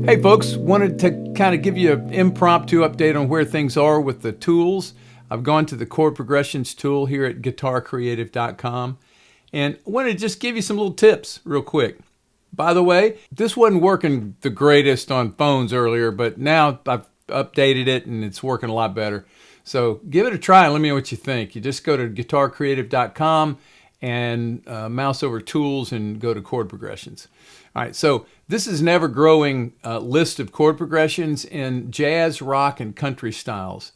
Hey folks, wanted to kind of give you an impromptu update on where things are with the tools. I've gone to the chord progressions tool here at guitarcreative.com and I wanted to just give you some little tips real quick. By the way, this wasn't working the greatest on phones earlier, but now I've updated it and it's working a lot better. So give it a try and let me know what you think. You just go to guitarcreative.com and mouse over tools and go to chord progressions. All right, so this is an ever-growing list of chord progressions in jazz, rock, and country styles.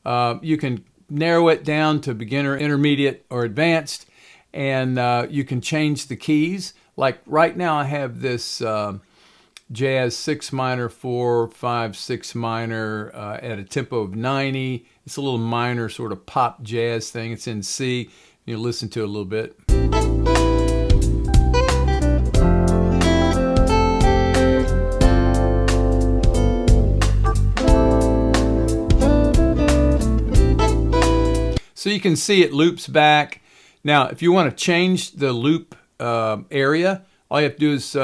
You can narrow it down to beginner, intermediate, or advanced, and you can change the keys. Like right now I have this jazz 6 minor, 4, 5, 6 minor at a tempo of 90. It's a little minor sort of pop jazz thing. It's in C. You listen to it a little bit. So you can see it loops back. Now, if you want to change the loop area, all you have to do is,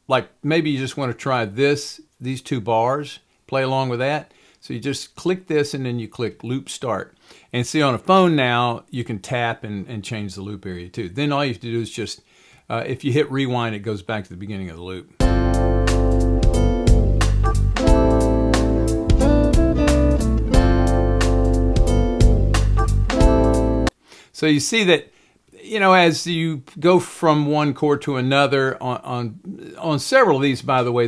like maybe you just want to try these two bars, play along with that. So you just click this and then you click loop start. And see on a phone now, you can tap and change the loop area too. Then all you have to do is just, if you hit rewind, it goes back to the beginning of the loop. So you see that, you know, as you go from one chord to another on several of these, by the way,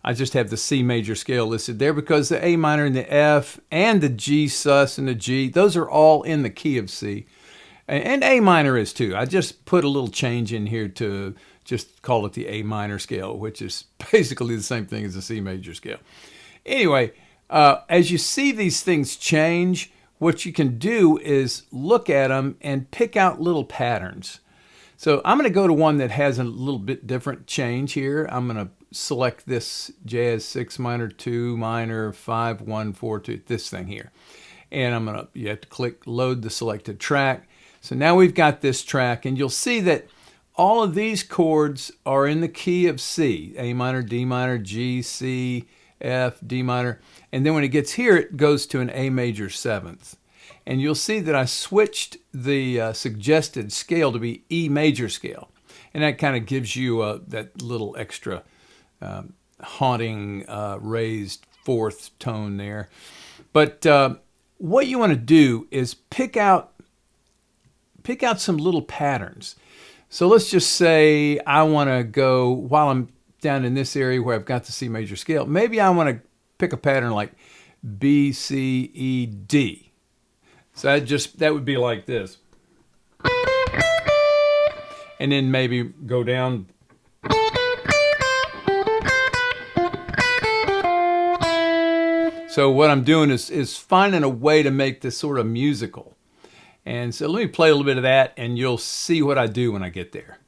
I just have the C major scale listed there because the A minor and the F and the G sus and the G, those are all in the key of C. And A minor is too. I just put a little change in here to just call it the A minor scale, which is basically the same thing as the C major scale. Anyway, as you see these things change, what you can do is look at them and pick out little patterns. So I'm going to go to one that has a little bit different change here. I'm going to select this jazz 6 minor, 2 minor, 5, 1, 4, 2, this thing here. And you have to click load the selected track. So now we've got this track and you'll see that all of these chords are in the key of C, A minor, D minor, G, C, F, D minor, and then when it gets here, it goes to an A major 7th. And you'll see that I switched the suggested scale to be E major scale. And that kind of gives you that little extra haunting raised fourth tone there. But what you want to do is pick out some little patterns. So let's just say I want to go, while I'm down in this area where I've got the C major scale, maybe I want to pick a pattern like B, C, E, D. So that would be like this. And then maybe go down. So what I'm doing is finding a way to make this sort of musical. And so let me play a little bit of that and you'll see what I do when I get there.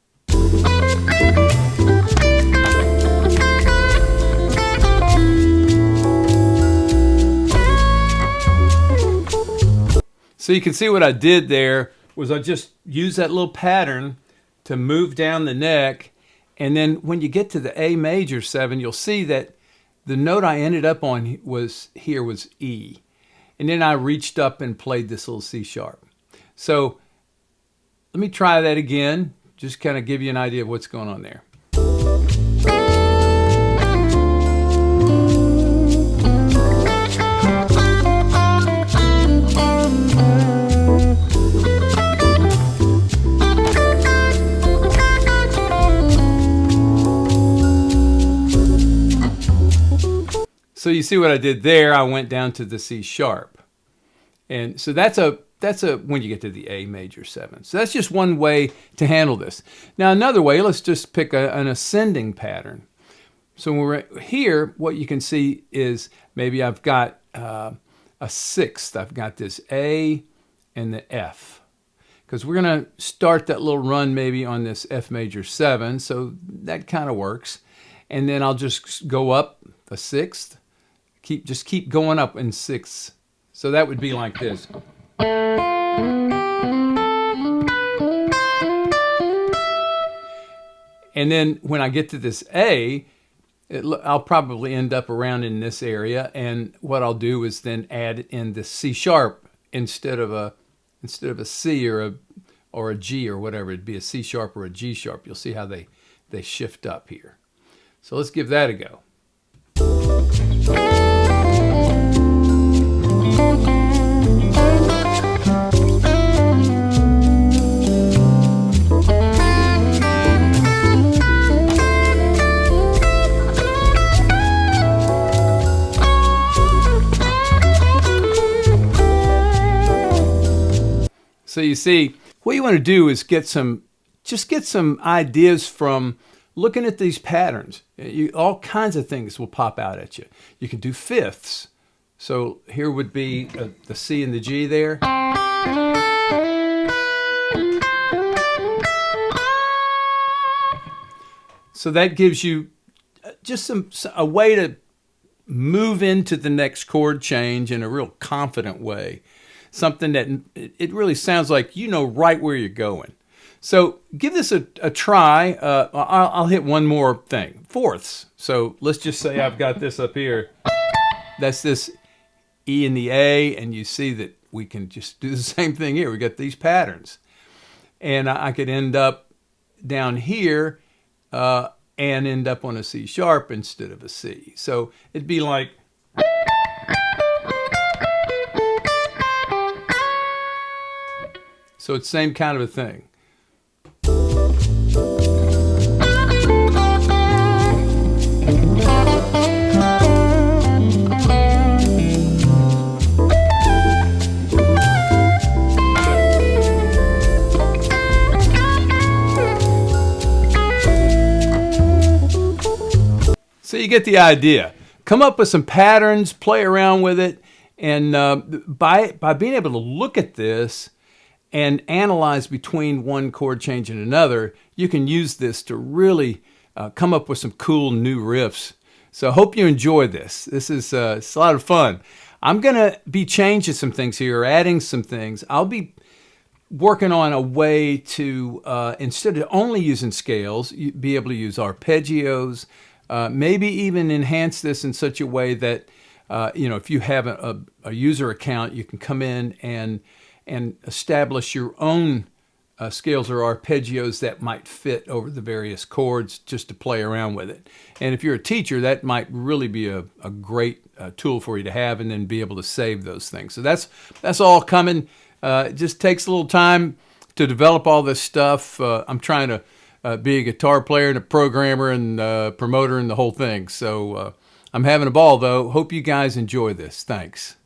So you can see what I did there was I just used that little pattern to move down the neck. And then when you get to the A major 7, you'll see that the note I ended up on was E. And then I reached up and played this little C sharp. So let me try that again, just kind of give you an idea of what's going on there. So you see what I did there, I went down to the C sharp. And so that's when you get to the A major 7. So that's just one way to handle this. Now another way, let's just pick an ascending pattern. So when we're here, what you can see is maybe I've got a 6th. I've got this A and the F. Because we're going to start that little run maybe on this F major 7, so that kind of works. And then I'll just go up a 6th. Just keep going up in 6ths. So that would be like this. And then when I get to this A, I'll probably end up around in this area, and what I'll do is then add in the C sharp instead of a C or a G or whatever. It'd be a C sharp or a G sharp. You'll see how they shift up here. So let's give that a go. So you see, what you want to do is just get some ideas from looking at these patterns. All kinds of things will pop out at you. You can do fifths. So here would be the C and the G there. So that gives you just a way to move into the next chord change in a real confident way. Something that it really sounds like you know right where you're going. So give this a try. I'll hit one more thing. Fourths. So let's just say I've got this up here. That's this E and the A, and you see that we can just do the same thing here. We got these patterns. And I could end up down here and end up on a C sharp instead of a C. So it'd be like... So it's the same kind of a thing. So you get the idea. Come up with some patterns, play around with it, and by being able to look at this and analyze between one chord change and another, you can use this to really come up with some cool new riffs. So I hope you enjoy this. This is it's a lot of fun. I'm going to be changing some things here, adding some things. I'll be working on a way to, instead of only using scales, be able to use arpeggios, maybe even enhance this in such a way that, if you have a user account, you can come in and establish your own scales or arpeggios that might fit over the various chords just to play around with it. And if you're a teacher, that might really be a great tool for you to have, and then be able to save those things. So that's all coming. It just takes a little time to develop all this stuff. I'm trying to be a guitar player and a programmer and promoter and the whole thing. So I'm having a ball, though. Hope you guys enjoy this. Thanks.